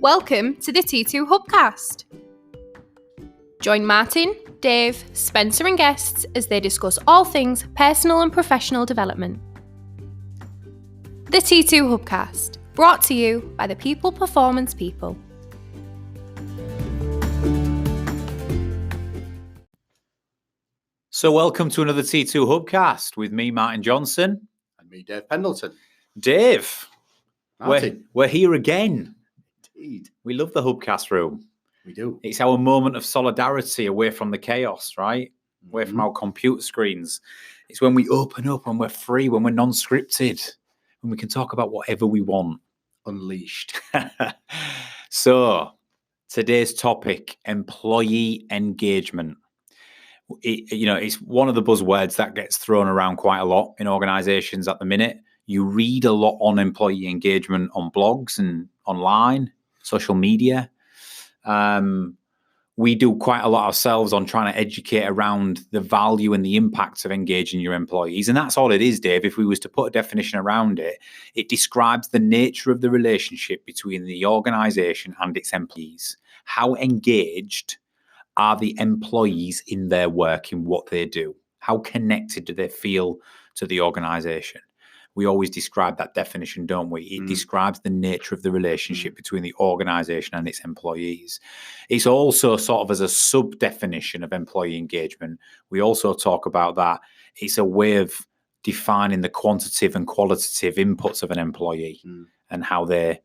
Welcome to the T2 Hubcast. Join Martin, Dave, Spencer and guests as they discuss all things personal and professional development. The T2 Hubcast, brought to you by the People Performance People. So welcome to another T2 Hubcast with me, Martin Johnson. And me, Dave Pendleton. Dave, Martin. we're here again. Indeed. We love the Hubcast room. We do. It's our moment of solidarity away from the chaos, right? Away from our computer screens. It's when we open up and we're free, when we're non-scripted, when we can talk about whatever we want. Unleashed. So, today's topic, employee engagement. It's one of the buzzwords that gets thrown around quite a lot in organizations at the minute. You read a lot on employee engagement on blogs and online, social media. We do quite a lot ourselves on trying to educate around the value and the impacts of engaging your employees. And that's all it is, Dave. If we was to put a definition around it, it describes the nature of the relationship between the organization and its employees. How engaged are the employees in their work, in what they do? How connected do they feel to the organization? We always describe that definition, don't we? It describes the nature of the relationship between the organization and its employees. It's also sort of as a sub-definition of employee engagement. We also talk about that. It's a way of defining the quantitative and qualitative inputs of an employee and how they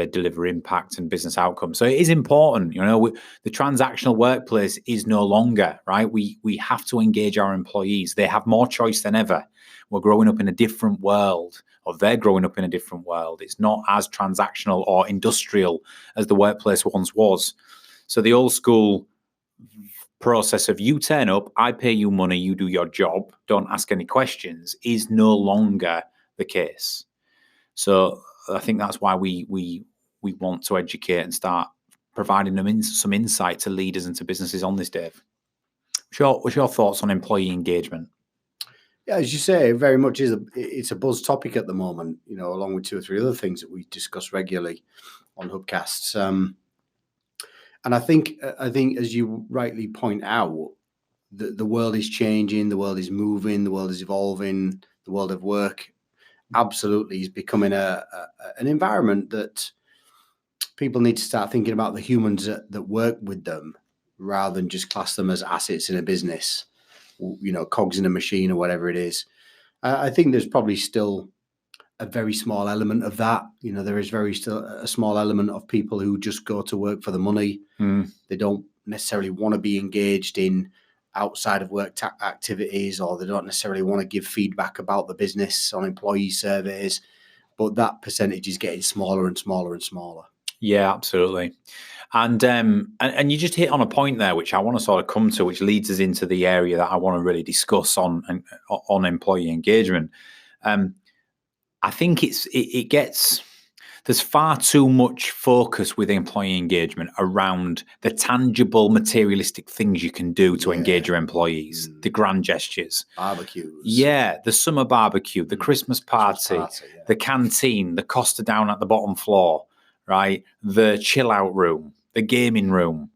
deliver impact and business outcomes. So it is important, the transactional workplace is no longer, right? We have to engage our employees. They have more choice than ever. We're growing up in a different world, or they're growing up in a different world. It's not as transactional or industrial as the workplace once was. So the old school process of you turn up, I pay you money, you do your job, don't ask any questions, is no longer the case. So I think that's why we want to educate and start providing them some insight to leaders and to businesses on this, Dave. What's your thoughts on employee engagement? Yeah, as you say, it very much is. It's a buzz topic at the moment, along with two or three other things that we discuss regularly on Hubcasts. And I think, as you rightly point out, the world is changing, the world is moving, the world is evolving, the world of work absolutely is becoming an environment that people need to start thinking about the humans that work with them rather than just class them as assets in a business, cogs in a machine or whatever it is. I think there's probably still a very small element of that. There is still a small element of people who just go to work for the money. They don't necessarily want to be engaged in outside of work activities, or they don't necessarily want to give feedback about the business on employee surveys, but that percentage is getting smaller and smaller and smaller. Yeah, absolutely. And you just hit on a point there, which I want to sort of come to, which leads us into the area that I want to really discuss on employee engagement. I think there's far too much focus with employee engagement around the tangible, materialistic things you can do to engage your employees, the grand gestures. Barbecues. Yeah, the summer barbecue, the Christmas party, the canteen, the Costa down at the bottom floor, right? The chill out room, the gaming room,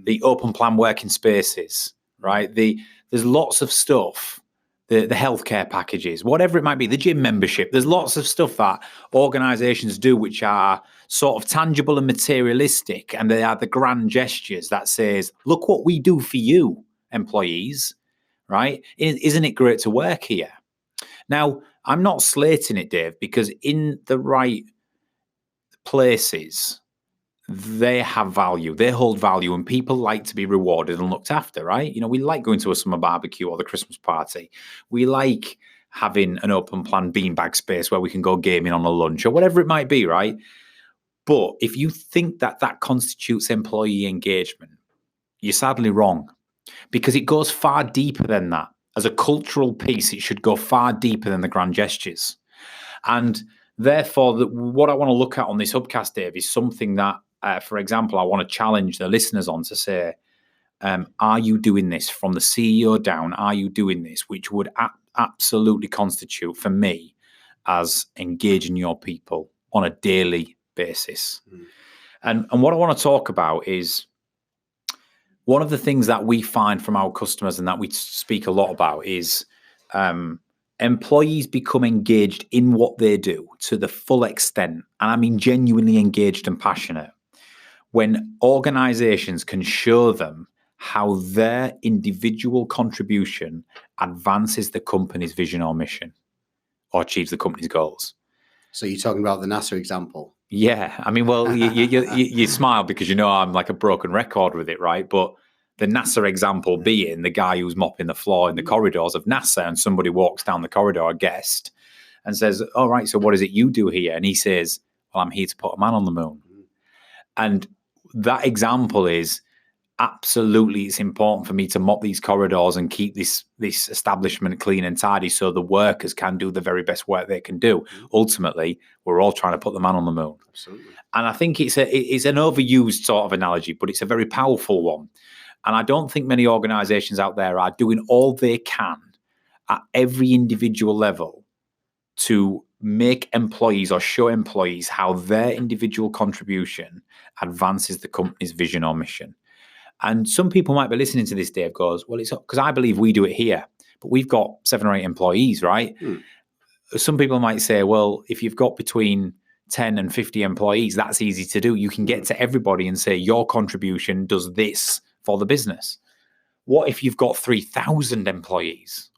the open plan working spaces, right? There's lots of stuff. The healthcare packages, whatever it might be, the gym membership. There's lots of stuff that organizations do which are sort of tangible and materialistic, and they are the grand gestures that says, look what we do for you, employees, right? Isn't it great to work here? Now, I'm not slating it, Dave, because in the right places, they have value, they hold value, and people like to be rewarded and looked after, right? We like going to a summer barbecue or the Christmas party. We like having an open plan beanbag space where we can go gaming on a lunch or whatever it might be, right? But if you think that constitutes employee engagement, you're sadly wrong, because it goes far deeper than that. As a cultural piece, it should go far deeper than the grand gestures. And therefore, what I want to look at on this Hubcast, Dave, is something that, for example, I want to challenge the listeners on to say, are you doing this from the CEO down? Are you doing this? Which would absolutely constitute for me as engaging your people on a daily basis. And what I want to talk about is one of the things that we find from our customers and that we speak a lot about is employees become engaged in what they do to the full extent. And I mean genuinely engaged and passionate when organizations can show them how their individual contribution advances the company's vision or mission or achieves the company's goals. So you're talking about the NASA example? Yeah. I mean, well, you smile because you know I'm like a broken record with it, right? But the NASA example being the guy who's mopping the floor in the corridors of NASA, and somebody walks down the corridor, a guest, and says, all right, so what is it you do here? And he says, well, I'm here to put a man on the moon. And that example is absolutely, it's important for me to mop these corridors and keep this establishment clean and tidy so the workers can do the very best work they can do. Ultimately, we're all trying to put the man on the moon. Absolutely. And I think it's an overused sort of analogy, but it's a very powerful one. And I don't think many organizations out there are doing all they can at every individual level to make employees or show employees how their individual contribution advances the company's vision or mission. And some people might be listening to this, Dave, goes, well, it's because I believe we do it here, but we've got 7 or 8 employees, right? Some people might say, well, if you've got between 10 and 50 employees, that's easy to do. You can get to everybody and say your contribution does this for the business. What if you've got 3,000 employees,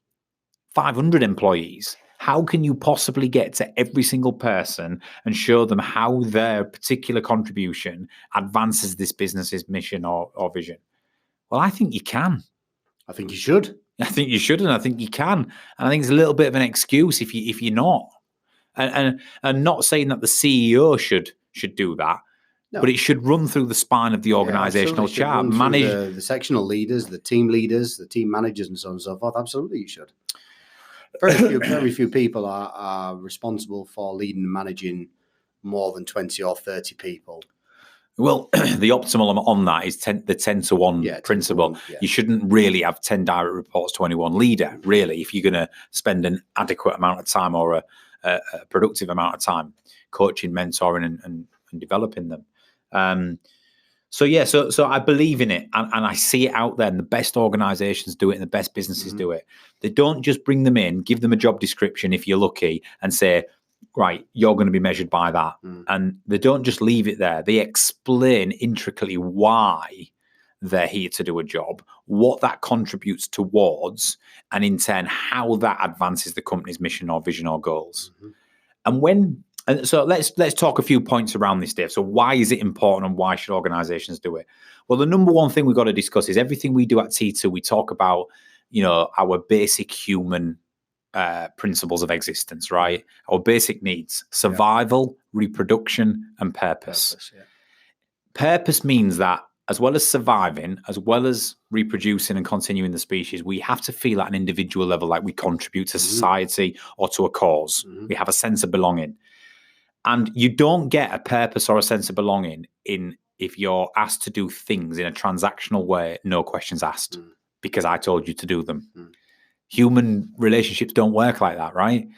500 employees? How can you possibly get to every single person and show them how their particular contribution advances this business's mission or vision? Well, I think you can. I think you should. I think you should, and I think you can. And I think it's a little bit of an excuse if you're not. And not saying that the CEO should do that, but it should run through the spine of the organizational chart. Manage the sectional leaders, the team leaders, the team managers, and so on and so forth. Absolutely, you should. Very few people are responsible for leading and managing more than 20 or 30 people. Well, the optimal on that is the 10 to 1 principle. 10 to 1, You shouldn't really have 10 direct reports to any one leader, really, if you're going to spend an adequate amount of time or a productive amount of time coaching, mentoring, and developing them. So I believe in it, and I see it out there, and the best organizations do it, and the best businesses do it. They don't just bring them in, give them a job description if you're lucky, and say, right, you're going to be measured by that. And they don't just leave it there. They explain intricately why they're here to do a job, what that contributes towards, and in turn, how that advances the company's mission or vision or goals. And so let's talk a few points around this, Dave. So why is it important and why should organizations do it? Well, the number one thing we've got to discuss is everything we do at T2, we talk about, our basic human principles of existence, right? Our basic needs: survival, reproduction, and purpose. Purpose means that as well as surviving, as well as reproducing and continuing the species, we have to feel at an individual level like we contribute to society or to a cause. We have a sense of belonging. And you don't get a purpose or a sense of belonging if you're asked to do things in a transactional way, no questions asked, because I told you to do them. Human relationships don't work like that, right?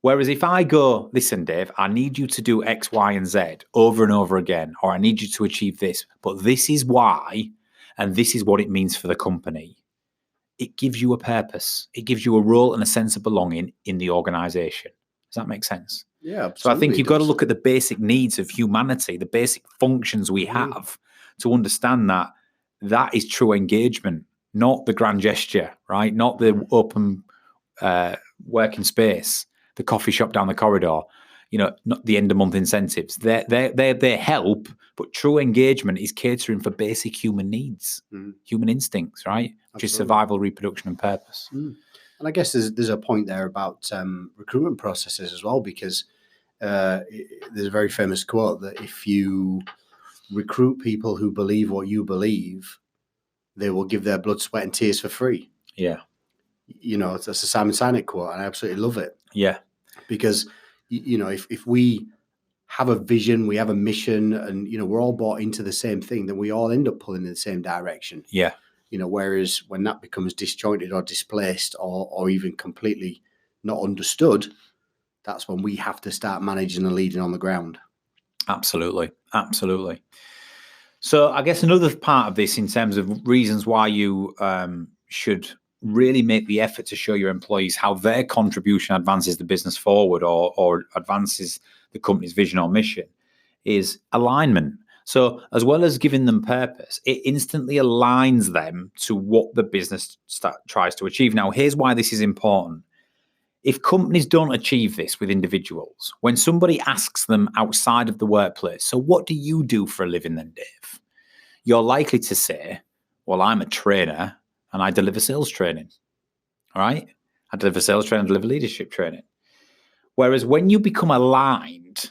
Whereas if I go, listen, Dave, I need you to do X, Y, and Z over and over again, or I need you to achieve this, but this is why, and this is what it means for the company. It gives you a purpose. It gives you a role and a sense of belonging in the organization. Does that make sense? Yeah, absolutely. So I think you've got to look at the basic needs of humanity, the basic functions we have, to understand that is true engagement, not the grand gesture, right? Not the open working space, the coffee shop down the corridor, not the end of month incentives. They help, but true engagement is catering for basic human needs, human instincts, right? Which is survival, reproduction, and purpose. And I guess there's a point there about recruitment processes as well, because there's a very famous quote that if you recruit people who believe what you believe, they will give their blood, sweat, and tears for free. Yeah. That's a Simon Sinek quote, and I absolutely love it. Yeah. Because, if we have a vision, we have a mission, and, we're all bought into the same thing, then we all end up pulling in the same direction. Yeah. Whereas when that becomes disjointed or displaced or even completely not understood, that's when we have to start managing and leading on the ground. Absolutely. Absolutely. So I guess another part of this in terms of reasons why you should really make the effort to show your employees how their contribution advances the business forward or advances the company's vision or mission is alignment. So as well as giving them purpose, it instantly aligns them to what the business tries to achieve. Now, here's why this is important. If companies don't achieve this with individuals, when somebody asks them outside of the workplace, so what do you do for a living then, Dave? You're likely to say, well, I'm a trainer and I deliver sales training. All right? I deliver sales training, I deliver leadership training. Whereas when you become aligned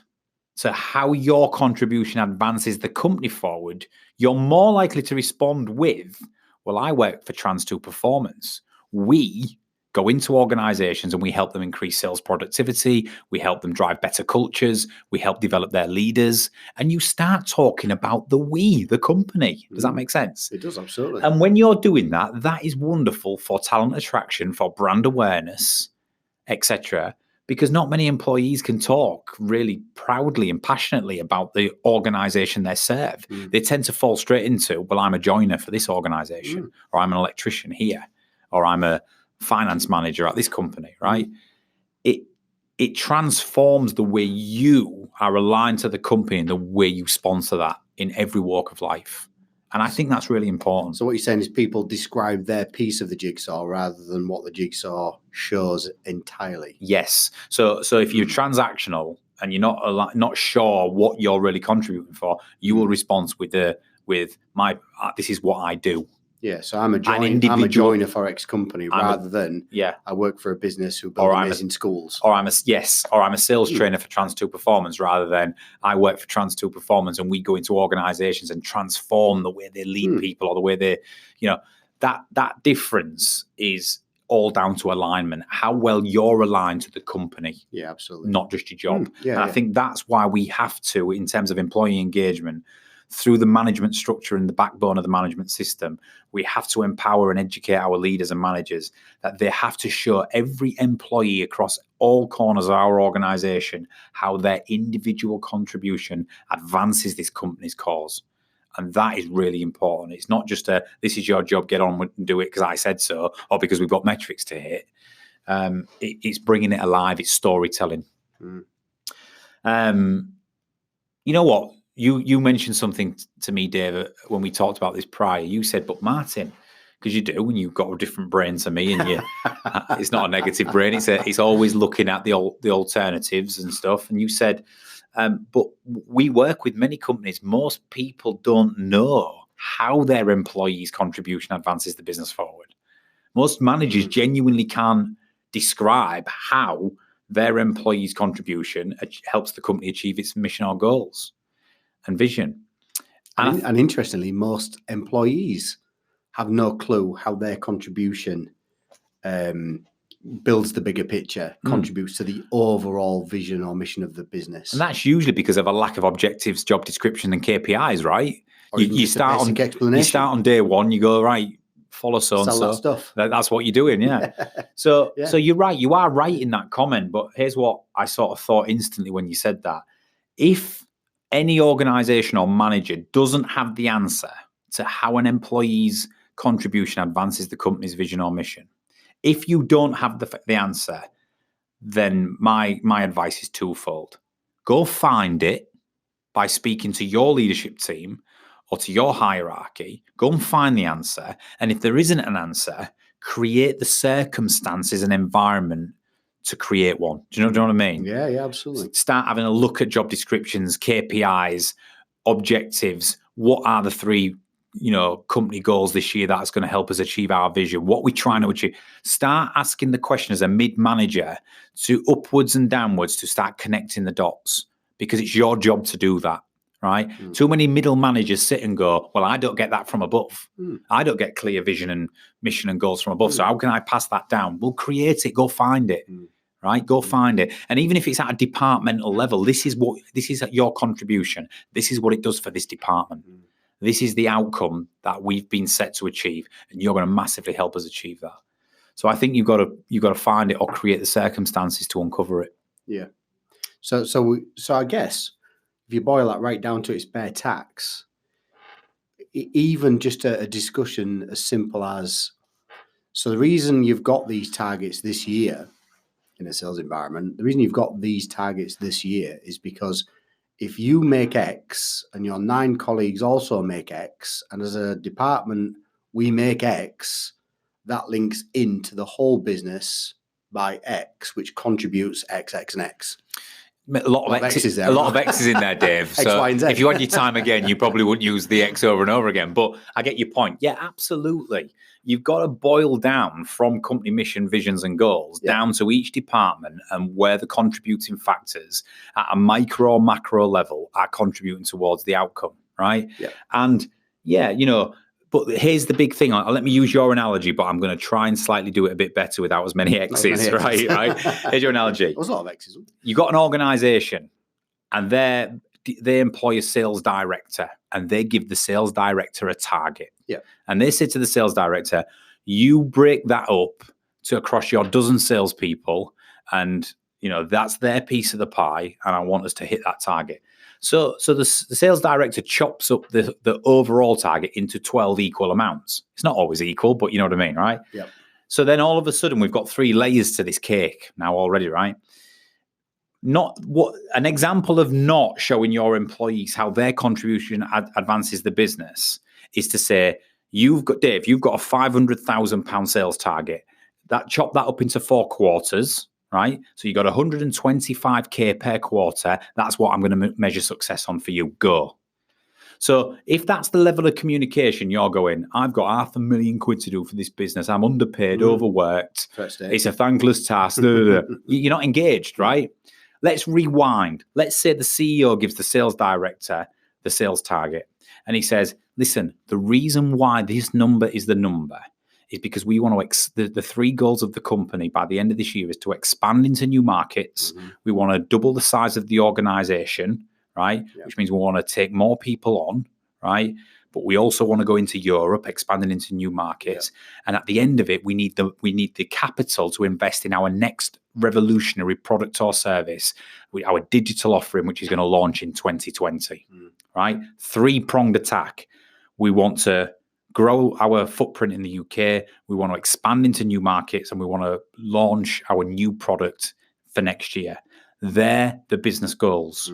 to how your contribution advances the company forward, you're more likely to respond with, well, I work for Trans2 Performance. We go into organizations and we help them increase sales productivity. We help them drive better cultures. We help develop their leaders. And you start talking about the we, the company. Does that make sense? It does, absolutely. And when you're doing that, that is wonderful for talent attraction, for brand awareness, etc. Because not many employees can talk really proudly and passionately about the organization they serve. They tend to fall straight into, well, I'm a joiner for this organization, or I'm an electrician here, or I'm a finance manager at this company, right? It transforms the way you are aligned to the company and the way you sponsor that in every walk of life. And I think that's really important. So what you're saying is people describe their piece of the jigsaw rather than what the jigsaw shows entirely. Yes. So if you're transactional and you're not sure what you're really contributing for, you will respond with my this is what I do. Yeah, so I'm a joiner for X company rather than I work for a business who build amazing schools. Or I'm a sales trainer for Trans2 Performance rather than I work for Trans2 Performance and we go into organizations and transform the way they lead people or the way they, that difference is all down to alignment, how well you're aligned to the company. Yeah, absolutely. Not just your job. I think that's why we have to, in terms of employee engagement, through the management structure and the backbone of the management system, we have to empower and educate our leaders and managers that they have to show every employee across all corners of our organization how their individual contribution advances this company's cause. And that is really important. It's not just this is your job, get on with and do it because I said so, or because we've got metrics to hit. It's bringing it alive. It's storytelling. You know what? You mentioned something to me, Dave, when we talked about this prior. You said, but Martin, because you do, and you've got a different brain to me, and it's not a negative brain. It's always looking at the alternatives and stuff. And you said, but we work with many companies. Most people don't know how their employees' contribution advances the business forward. Most managers genuinely can't describe how their employees' contribution helps the company achieve its mission or goals and vision. And interestingly, most employees have no clue how their contribution builds the bigger picture, contributes to the overall vision or mission of the business. And that's usually because of a lack of objectives, job description and KPIs, right? You start on day one, you go, right, follow so-and-so. Stuff. That's what you're doing, yeah. So you're right. You are right in that comment, but here's what I sort of thought instantly when you said that. If any organization or manager doesn't have the answer to how an employee's contribution advances the company's vision or mission, if you don't have the answer, then my advice is twofold. Go find it by speaking to your leadership team or to your hierarchy. Go and find the answer. And if there isn't an answer, create the circumstances and environment to create one. Do you know what I mean? Yeah, absolutely. Start having a look at job descriptions, KPIs, objectives. What are the three, company goals this year that's going to help us achieve our vision? What we're trying to achieve. Start asking the question as a mid-manager to upwards and downwards to start connecting the dots, because it's your job to do that, right? Too many middle managers sit and go, well, I don't get that from above. I don't get clear vision and mission and goals from above. So how can I pass that down? We'll create it. Go find it. Right? Go find it. And even if it's at a departmental level, this is your contribution. This is what it does for this department. This is the outcome that we've been set to achieve, and you're going to massively help us achieve that. So I think you've got to find it or create the circumstances to uncover it. Yeah. So I guess if if you boil that right down to its bare tax, even just a discussion as simple as, so the reason you've got these targets this year in a sales environment, the reason you've got these targets this year is because if you make X and your 9 colleagues also make X, and as a department we make X, that links into the whole business by X, which contributes X, X, and X. A lot of X's there. A lot of X's in there, Dave. X, So Y, and Z. if you had your time again, you probably wouldn't use the X over and over again. But I get your point. Yeah, absolutely. You've got to boil down from company mission, visions, and goals down to each department and where the contributing factors at a micro or macro level are contributing towards the outcome, right? Yeah. And but here's the big thing. Let me use your analogy, but I'm going to try and slightly do it a bit better without as many X's, right? Here's your analogy. There's a lot of X's. You've got an organization and they employ a sales director and they give the sales director a target. Yeah. And they say to the sales director, you break that up to across your dozen salespeople and, that's their piece of the pie and I want us to hit that target. So the sales director chops up the overall target into 12 equal amounts. It's not always equal, but you know what I mean, right? Yeah. So then all of a sudden we've got 3 layers to this cake now already, right? An example of not showing your employees how their contribution advances the business is to say, you've got a £500,000 sales target. Chop that up into 4 quarters. Right? So you got 125K per quarter. That's what I'm going to measure success on for you. Go. So if that's the level of communication you're going, I've got £500,000 to do for this business. I'm underpaid, overworked. It's a thankless task. You're not engaged, right? Let's rewind. Let's say the CEO gives the sales director the sales target. And he says, listen, the reason why this number is the number is because we want to, the 3 goals of the company by the end of this year is to expand into new markets. Mm-hmm. We want to double the size of the organization, right? Yeah. Which means we want to take more people on, right? But we also want to go into Europe, expanding into new markets. Yeah. And at the end of it, we need the capital to invest in our next revolutionary product or service, our digital offering, which is going to launch in 2020, right? 3-pronged attack. We want to grow our footprint in the UK. We want to expand into new markets and we want to launch our new product for next year. They're the business goals.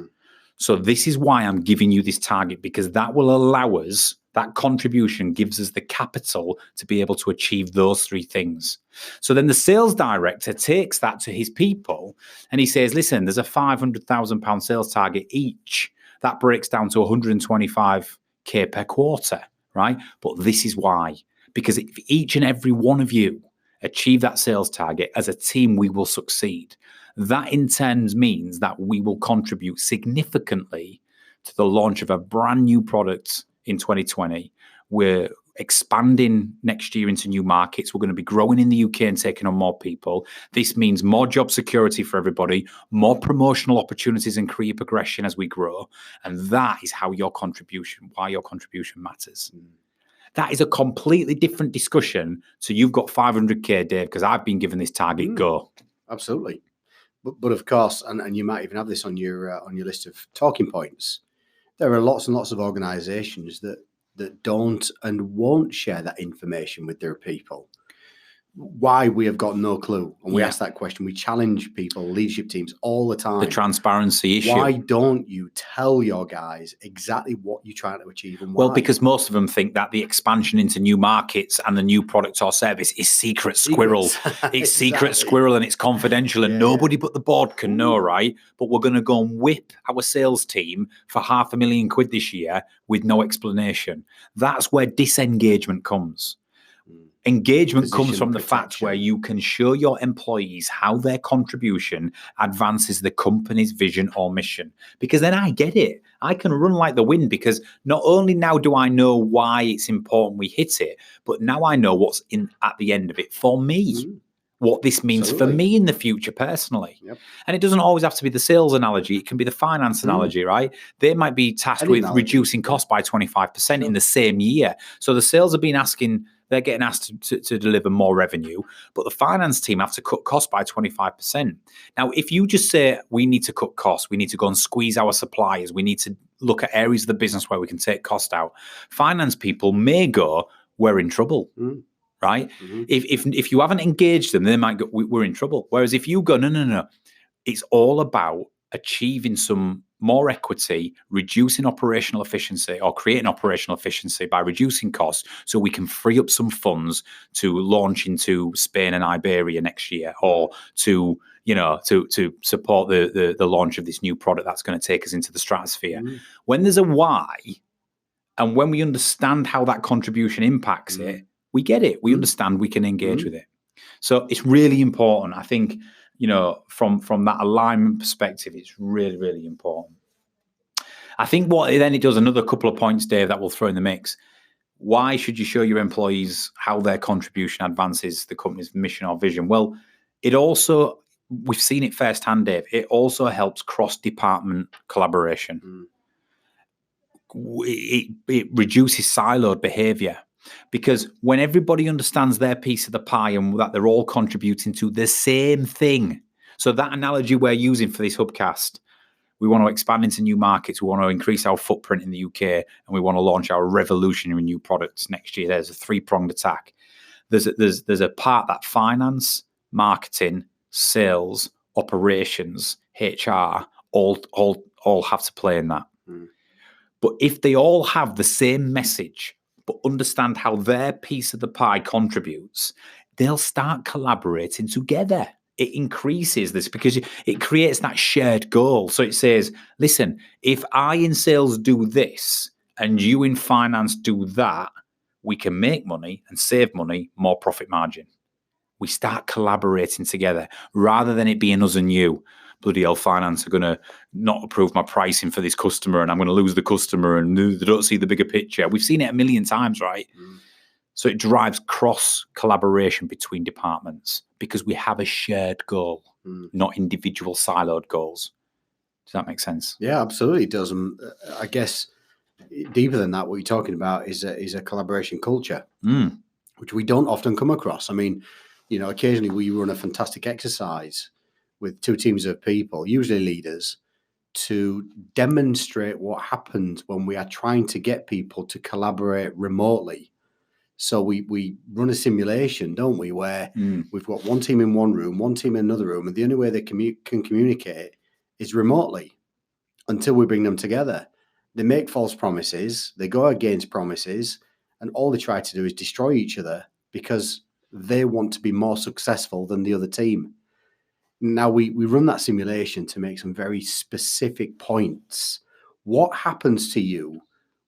So this is why I'm giving you this target, because that will allow us, that contribution gives us the capital to be able to achieve those 3 things. So then the sales director takes that to his people and he says, listen, there's a £500,000 sales target each. That breaks down to 125K per quarter. Right? But this is why, because if each and every one of you achieve that sales target as a team, we will succeed. That in turn means that we will contribute significantly to the launch of a brand new product in 2020. We're expanding next year into new markets. We're going to be growing in the UK and taking on more people. This means more job security for everybody, more promotional opportunities and career progression as we grow. And that is why your contribution matters. That is a completely different discussion. So you've got 500K, Dave, because I've been given this target. Go. Absolutely. But of course, and you might even have this on your list of talking points, there are lots and lots of organizations that don't and won't share that information with their people. Why? We have got no clue. And we ask that question. We challenge people, leadership teams all the time. The transparency issue. Why don't you tell your guys exactly what you're trying to achieve and why? Well, because most of them think that the expansion into new markets and the new product or service is secret squirrel. It's exactly. Secret squirrel and it's confidential and nobody but the board can know, right? But we're going to go and whip our sales team for £500,000 this year with no explanation. That's where disengagement comes. Engagement comes from the fact where you can show your employees how their contribution advances the company's vision or mission. Because then I get it. I can run like the wind because not only now do I know why it's important we hit it, but now I know what's in at the end of it for me. What this means for me in the future personally. Yep. And it doesn't always have to be the sales analogy. It can be the finance analogy, right? They might be tasked with reducing costs by 25% in the same year. So the sales have been asking They're getting asked to deliver more revenue, but the finance team have to cut costs by 25%. Now, if you just say, we need to cut costs, we need to go and squeeze our suppliers, we need to look at areas of the business where we can take cost out, finance people may go, we're in trouble. Right? Mm-hmm. If you haven't engaged them, they might go, we're in trouble. Whereas if you go, no, it's all about achieving some more equity, reducing operational efficiency or creating operational efficiency by reducing costs so we can free up some funds to launch into Spain and Iberia next year, or to support the launch of this new product that's going to take us into the stratosphere. When there's a why, and when we understand how that contribution impacts it, we get it. We understand we can engage with it. So it's really important. I think, from that alignment perspective, it's really, really important. I think what then it does, another couple of points, Dave, that we'll throw in the mix. Why should you show your employees how their contribution advances the company's mission or vision? Well, it also, we've seen it firsthand, Dave, it also helps cross-department collaboration. It reduces siloed behavior. Because when everybody understands their piece of the pie and that they're all contributing to the same thing. So that analogy we're using for this Hubcast, we want to expand into new markets. We want to increase our footprint in the UK, and we want to launch our revolutionary new products next year. There's a three-pronged attack. There's a part that finance, marketing, sales, operations, HR all have to play in that. But if they all have the same message, but understand how their piece of the pie contributes, they'll start collaborating together. It increases this because it creates that shared goal. So it says, listen, if I in sales do this and you in finance do that, we can make money and save money, more profit margin. We start collaborating together rather than it being us and you. Bloody hell, finance are going to not approve my pricing for this customer and I'm going to lose the customer and they don't see the bigger picture. We've seen it a million times, right? So it drives cross collaboration between departments because we have a shared goal, not individual siloed goals. Does that make sense? Yeah, absolutely it does. I guess deeper than that, what you're talking about is a collaboration culture, which we don't often come across. I mean, occasionally we run a fantastic exercise with two teams of people, usually leaders, to demonstrate what happens when we are trying to get people to collaborate remotely. So we run a simulation, don't we, where we've got one team in one room, one team in another room, and the only way they can communicate is remotely until we bring them together. They make false promises, they go against promises, and all they try to do is destroy each other because they want to be more successful than the other team. Now, we run that simulation to make some very specific points. What happens to you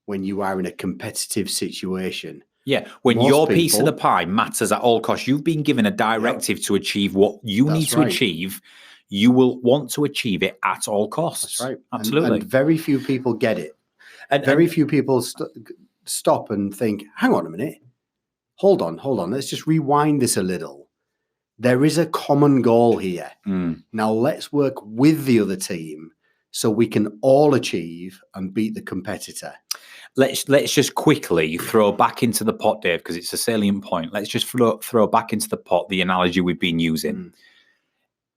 when you are in a competitive situation? Yeah, when your piece of the pie matters at all costs, you've been given a directive to achieve what you need to achieve. You will want to achieve it at all costs. That's right. Absolutely. And very few people get it. And very few people stop and think, hang on a minute. Hold on. Let's just rewind this a little. There is a common goal here. Now let's work with the other team so we can all achieve and beat the competitor. Let's just quickly throw back into the pot, Dave, because it's a salient point. Let's just throw back into the pot the analogy we've been using.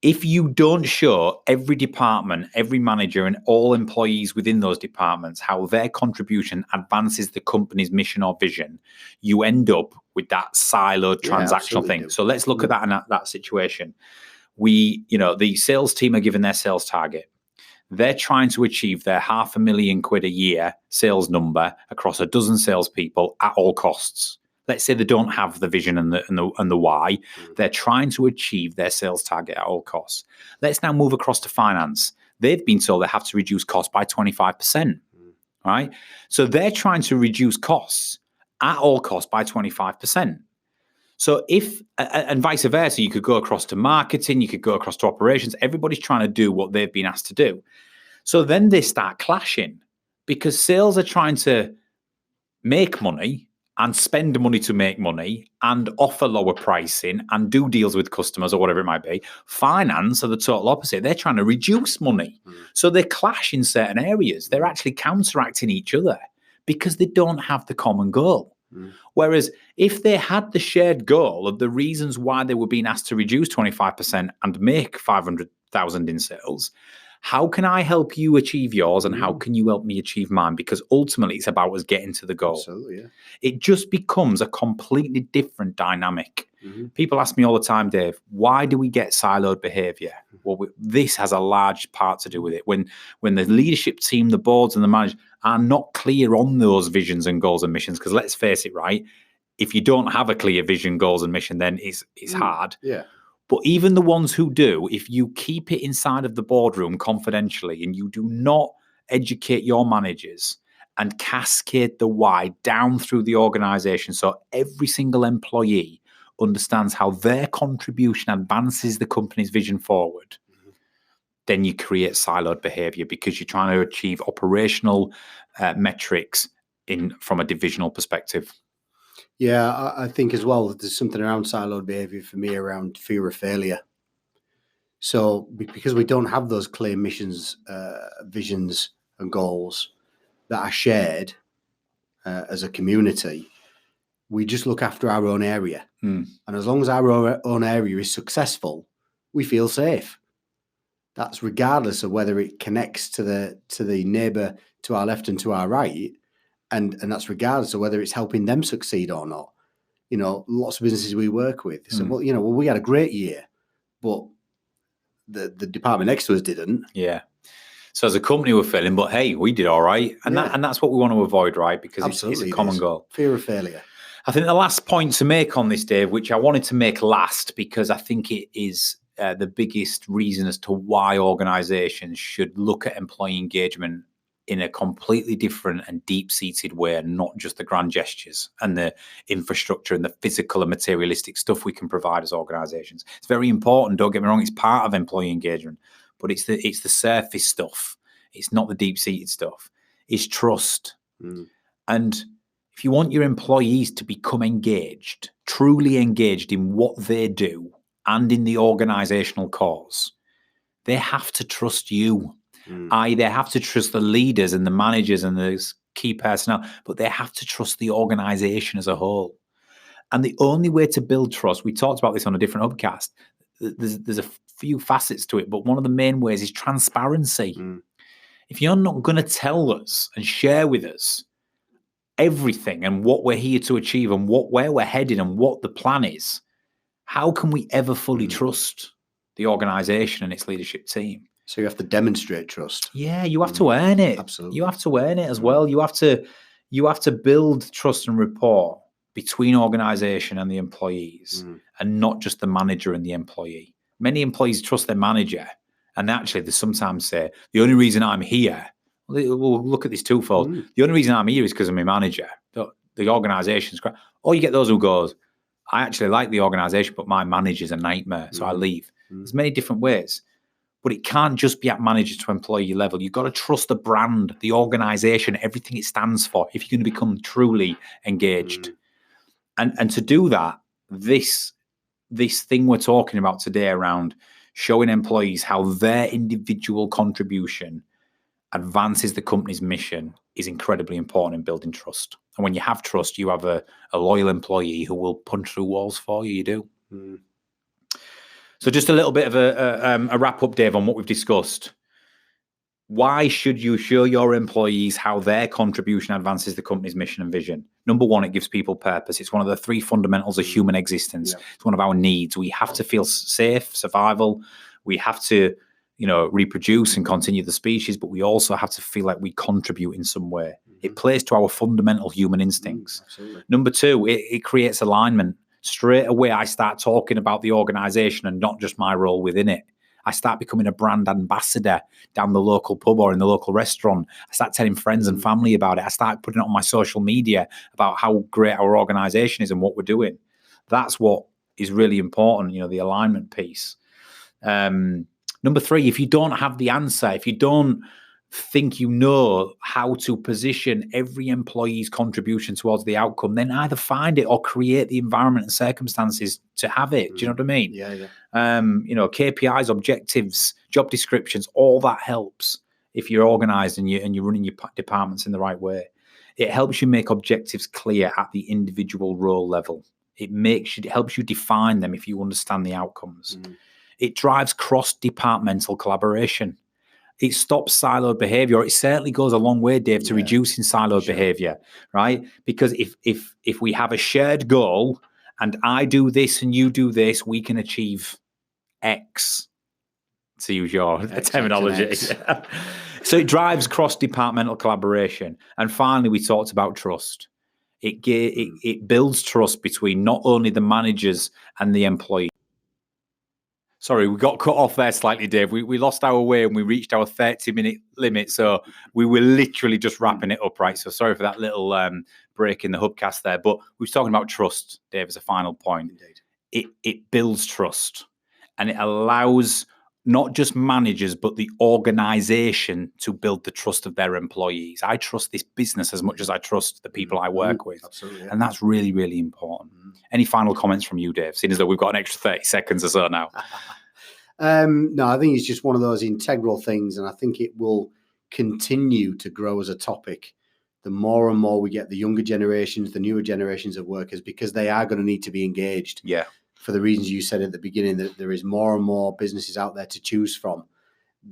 If you don't show every department, every manager, and all employees within those departments how their contribution advances the company's mission or vision, you end up with that siloed transactional thing. So let's look at that in that situation. The sales team are given their sales target. They're trying to achieve their £500,000 a year sales number across a dozen salespeople at all costs. Let's say they don't have the vision and the why. They're trying to achieve their sales target at all costs. Let's now move across to finance. They've been told they have to reduce costs by 25%, right? So they're trying to reduce costs at all costs by 25%. So and vice versa, you could go across to marketing, you could go across to operations. Everybody's trying to do what they've been asked to do. So then they start clashing because sales are trying to make money and spend money to make money and offer lower pricing and do deals with customers or whatever it might be. Finance are the total opposite. They're trying to reduce money. So they clash in certain areas. They're actually counteracting each other because they don't have the common goal. Whereas if they had the shared goal of the reasons why they were being asked to reduce 25% and make 500,000 in sales, how can I help you achieve yours and how can you help me achieve mine? Because ultimately it's about us getting to the goal. Absolutely, yeah. It just becomes a completely different dynamic. People ask me all the time, Dave, why do we get siloed behavior? Well, this has a large part to do with it. When the leadership team, the boards and the managers are not clear on those visions and goals and missions, because let's face it, right? If you don't have a clear vision, goals and mission, then it's hard. Yeah. But even the ones who do, if you keep it inside of the boardroom confidentially and you do not educate your managers and cascade the why down through the organization, so every single employee understands how their contribution advances the company's vision forward, then you create siloed behavior because you're trying to achieve operational metrics from a divisional perspective. Yeah, I think as well, there's something around siloed behavior for me around fear of failure. So because we don't have those clear missions, visions and goals that are shared as a community, we just look after our own area. And as long as our own area is successful, we feel safe. That's regardless of whether it connects to the neighbour to our left and to our right. And that's regardless of whether it's helping them succeed or not. You know, lots of businesses we work with say, well, we had a great year, but the department next to us didn't. Yeah. So as a company, we're failing, but hey, we did all right. And that's what we want to avoid, right? Because it's a common goal. Fear of failure. I think the last point to make on this, Dave, which I wanted to make last, because I think it is the biggest reason as to why organizations should look at employee engagement in a completely different and deep-seated way, and not just the grand gestures and the infrastructure and the physical and materialistic stuff we can provide as organizations. It's very important, don't get me wrong, it's part of employee engagement, but it's the surface stuff. It's not the deep-seated stuff. It's trust. And if you want your employees to become engaged, truly engaged in what they do and in the organizational cause, they have to trust you. They have to trust the leaders and the managers and the key personnel, but they have to trust the organization as a whole. And the only way to build trust, we talked about this on a different Hubcast, there's a few facets to it, but one of the main ways is transparency. If you're not going to tell us and share with us everything and what we're here to achieve and where we're headed and what the plan is, how can we ever fully trust the organization and its leadership team? So you have to demonstrate trust. Yeah, you have to earn it. Absolutely. You have to earn it as well. You have to build trust and rapport between organization and the employees, and not just the manager and the employee. Many employees trust their manager, and actually they sometimes say, the only reason I'm here, we'll look at this twofold. The only reason I'm here is because of my manager. The organization's great. Or you get those who goes, I actually like the organization, but my manager's a nightmare, so I leave. There's many different ways. But it can't just be at manager to employee level. You've got to trust the brand, the organization, everything it stands for, if you're going to become truly engaged. And to do that, this thing we're talking about today around showing employees how their individual contribution advances the company's mission is incredibly important in building trust. And when you have trust, you have a loyal employee who will punch through walls for you. You do. So just a little bit of a wrap up, Dave, on what we've discussed. Why should you show your employees how their contribution advances the company's mission and vision? Number one, it gives people purpose. It's one of the three fundamentals of human existence. Yeah. It's one of our needs. We have to feel safe, survival. We have to, reproduce and continue the species, but we also have to feel like we contribute in some way. It plays to our fundamental human instincts. Number two, it creates alignment. Straight away, I start talking about the organization and not just my role within it. I start becoming a brand ambassador down the local pub or in the local restaurant. I start telling friends and family about it. I start putting it on my social media about how great our organization is and what we're doing. That's what is really important, the alignment piece. Number three, if you don't have the answer, if you don't think you know how to position every employee's contribution towards the outcome, then either find it or create the environment and circumstances to have it. Do you know what I mean? Yeah. KPIs, objectives, job descriptions, all that helps if you're organized and you're running your departments in the right way. It helps you make objectives clear at the individual role level. It helps you define them if you understand the outcomes. It drives cross-departmental collaboration. It stops siloed behavior. It certainly goes a long way, Dave, to reducing siloed behavior, right? Because if we have a shared goal and I do this and you do this, we can achieve X, to use your terminology. So it drives cross-departmental collaboration. And finally, we talked about trust. It builds trust between not only the managers and the employees. Sorry, we got cut off there slightly, Dave. We lost our way and we reached our 30-minute limit. So we were literally just wrapping it up, right? So sorry for that little break in the Hubcast there. But we were talking about trust, Dave, as a final point. Indeed. It builds trust and it allows not just managers, but the organization to build the trust of their employees. I trust this business as much as I trust the people I work with. Absolutely. Yeah. And that's really, really important. Any final comments from you, Dave, seeing as though we've got an extra 30 seconds or so now? No, I think it's just one of those integral things. And I think it will continue to grow as a topic. The more and more we get the younger generations, the newer generations of workers, because they are going to need to be engaged. Yeah. For the reasons you said at the beginning, that there is more and more businesses out there to choose from.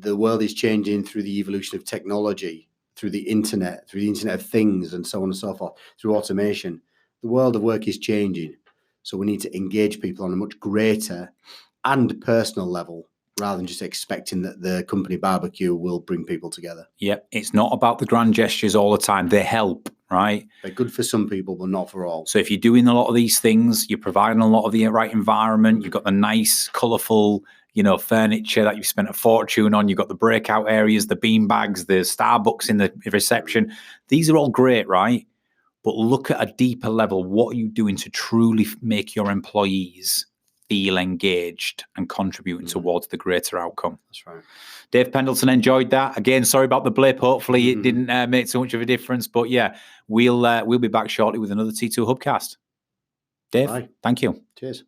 The world is changing through the evolution of technology, through the internet of things, and so on and so forth, through automation. The world of work is changing. So we need to engage people on a much greater and personal level, rather than just expecting that the company barbecue will bring people together. Yep. It's not about the grand gestures all the time. They help, right? They're good for some people, but not for all. So if you're doing a lot of these things, you're providing a lot of the right environment, you've got the nice, colourful, furniture that you've spent a fortune on, you've got the breakout areas, the bean bags, the Starbucks in the reception. These are all great, right? But look at a deeper level. What are you doing to truly make your employees feel engaged and contributing towards the greater outcome? That's right. Dave Pendleton, enjoyed that. Again, sorry about the blip. Hopefully it didn't make so much of a difference. But yeah, we'll be back shortly with another T2 Hubcast. Dave, Thank you. Cheers.